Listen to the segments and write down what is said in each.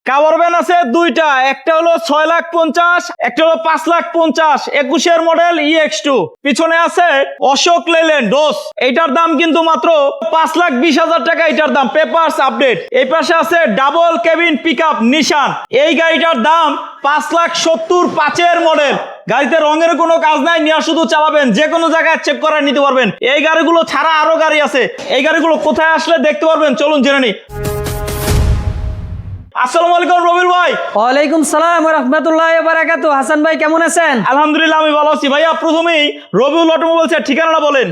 Cover van আছে দুইটা, একটা হলো 6,50,000, একটা হলো 5,50,000, 21-এর মডেল EX2। পিছনে আছে অশোক লেল্যান্ড ডোস, এটার দাম কিন্তু মাত্র 5,20,000 টাকা এটার দাম, পেপারস আপডেট। এই পাশে আছে ডাবল কেবিন পিকআপ নিশান, এই গাড়িটার দাম 5,70,000, 5-এর মডেল। গাড়িতে রঙের কোনো কাজ নাই, নিয়ে শুধু চালাবেন, যে কোনো জায়গায় চেক করে নিতে পারবেন। এই গাড়িগুলো ছাড়া আরো গাড়ি আছে, এই গাড়িগুলো কোথায় আসলে দেখতে পারবেন, চলুন জেনে নিই। আসসালামু আলাইকুম রবিউল ভাই। ওয়ালাইকুম সালাম ওয়া রাহমাতুল্লাহি ওয়া বারাকাতুহু। হাসান ভাই কেমন আছেন? আলহামদুলিল্লাহ আমি ভালো আছি। ভাইয়া প্রথমেই রবিউল অটোমোবাইলসের ঠিকানাটা বলেন।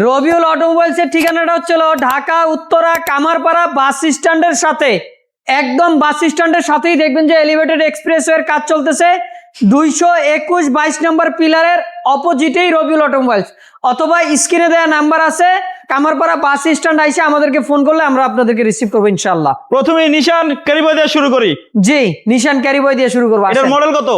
রবিউল অটোমোবাইলসের ঠিকানাটা হচ্ছিল ঢাকা উত্তরা কামারপাড়া বাস স্ট্যান্ডের সাথে, একদম বাস স্ট্যান্ডের সাথেই দেখবেন যে এলিভেটেড এক্সপ্রেসওয়ের কাজ চলতেছে। 221-22 নম্বর পিলারের অপোজিটেই রবিউল অটোমোবাইলস, অথবা স্ক্রিনে দেওয়া নাম্বার আছে, কামারপাড়া বাস স্ট্যান্ড আইসে আমাদেরকে ফোন করলে আমরা আপনাদেরকে রিসিভ করবো ইনশাআল্লাহ। প্রথমে নিশান ক্যারিবয় দিয়ে শুরু করি। জি, নিশান ক্যারিবয় দিয়ে শুরু করবো। এটার মডেল কত?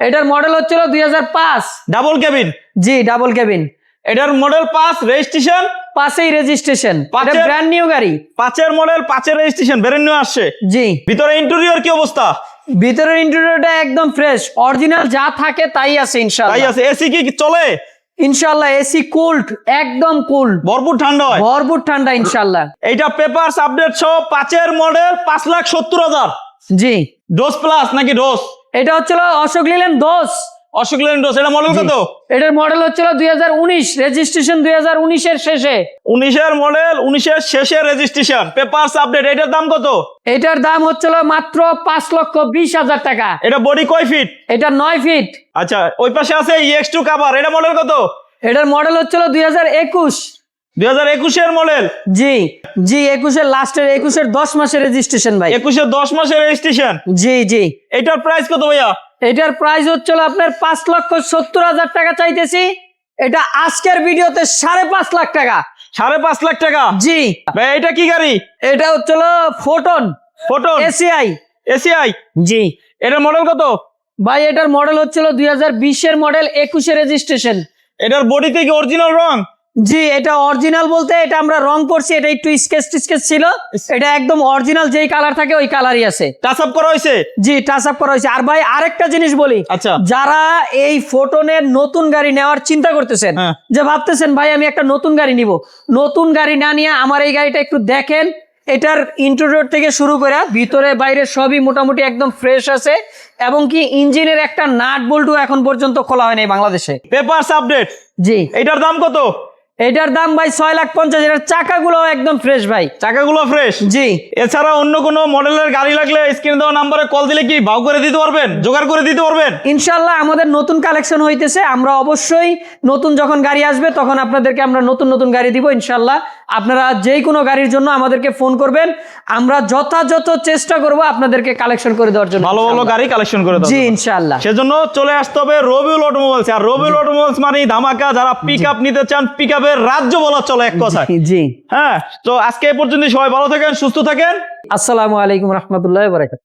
এটার মডেল হচ্ছিল 2005, ডাবল কেবিন। জি ডাবল কেবিন। এটার মডেল 5, রেজিস্ট্রেশন 5-এই রেজিস্ট্রেশন, এটা 5-এর ব্র্যান্ড নিউ গাড়ি। 5-এর মডেল, 5-এর রেজিস্ট্রেশন, ব্র্যান্ড নিউ আসছে। জি, ভিতরে ইন্টেরিয়র কি অবস্থা? ভিতরের ইন্টেরিয়রটা একদম ফ্রেশ, অরিজিনাল যা থাকে তাই আছে তাই ইনশাআল্লাহ। আছে। এসি কি চলে? ইনশাআল্লাহ এসি কুলড, একদম কুল, ভরপুর ঠান্ডা হয়, ভরপুর ঠান্ডা ইনশাআল্লাহ। এইটা পেপারস আপডেট সহ 5-এর মডেল, 5,70,000। জি, ডোজ প্লাস নাকি ডোজ? এটা হচ্ছিল অশোক লেল্যান্ড দোস। অশোক লেল্যান্ড ডোজ। এটা মডেল কত? এটার মডেল হচ্ছিল 2019, রেজিস্ট্রেশন 2019-এর শেষে। 19-এর মডেল, 19-এর শেষে রেজিস্ট্রেশন, পেপারস আপডেট। এটার দাম কত? এটার দাম হচ্ছিল মাত্র 5,20,000 টাকা। এটা বডি কয় ফিট? এটা 9 ফিট। আচ্ছা, ওই পাশে আছে EX2 কাভার, এটা মডেল কত? এটার মডেল হচ্ছিল 2021। 2021-এর মডেল। জি জি, 21-এর লাস্টের, 21-এর 10 মাসের রেজিস্ট্রেশন ভাই। 21-এর 10 মাসের রেজিস্ট্রেশন। জি জি, এটার প্রাইস কত ভাইয়া? এটার প্রাইস হচ্ছিল আপনার 5,70,000 টাকা চাইতেছি। এটা আজকের ভিডিওতে 5.5 লাখ টাকা। 5.5 লাখ টাকা? জি ভাই এটা কি গাড়ি? এটা হচ্ছিল ফোটন ফোটন এসিআই। এসিআই। জি এটার মডেল কত? ভাই এটার মডেল হচ্ছিল 2020-এর মডেল, 21-এর রেজিস্ট্রেশন। এটার বডিতে কি অরিজিনাল রং? জি, এটা অরিজিনাল বলতে এটা আমরা রং করছি, এটা একটু স্কেচ ছিল, এটা একদম অরিজিনাল যেই কালার থাকে ওই কালারই আছে। টাচ আপ করা হয়েছে? জি, টাচ আপ করা হয়েছে। আর ভাই আরেকটা জিনিস বলি, আচ্ছা, যারা এই ফোটনের নতুন গাড়ি নেওয়ার চিন্তা করতেছেন, হ্যাঁ, যে ভাবতেছেন ভাই আমি একটা নতুন গাড়ি নিব, নতুন গাড়ি না নিয়ে আমার এই গাড়িটা একটু দেখেন। এটার ইন্টেরিয়র থেকে শুরু করে ভিতরে বাইরে সবই মোটামুটি একদম ফ্রেশ আছে, এবং কি ইঞ্জিনের একটা নাট বল্টু এখন পর্যন্ত খোলা হয়নি বাংলাদেশে। Papers update. জি, এটার দাম কত? এটার দাম ভাই 6,50,000। এটার চাকাগুলো একদম ফ্রেশ ভাই, চাকাগুলো ফ্রেশ। জি। এছাড়া অন্য কোনো মডেলের গাড়ি লাগলে স্ক্রিনে দেওয়া নাম্বারে কল দিলে কি ভাও করে দিতে পারবেন, জোগাড় করে দিতে পারবেন? ইনশাল্লাহ আমাদের নতুন কালেকশন হইতেছে, আমরা অবশ্যই নতুন যখন গাড়ি আসবে তখন আপনাদেরকে আমরা নতুন নতুন গাড়ি দিব ইনশাল্লাহ। আপনারা যেই কোনো গাড়ির জন্য আমাদেরকে ফোন করবেন, আমরা যথাযথ চেষ্টা করব আপনাদেরকে কালেকশন করে দেওয়ার জন্য, ভালো ভালো গাড়ি কালেকশন করে দেওয়া। জি ইনশাল্লাহ। সেজন্য চলে আসতে হবে রবিউল অটোমোবাইলস। আর রবিউল অটোমোবাইলস মানে ধামাকা, যারা পিকআপ নিতে চান, পিকআপের রাজ্য বলা চলে এক কথায়। জি, হ্যাঁ, তো আজকে এই পর্যন্ত, সবাই ভালো থাকেন, সুস্থ থাকেন। আসসালামু আলাইকুম রহমতুল্লাহ বারাকাতুহু।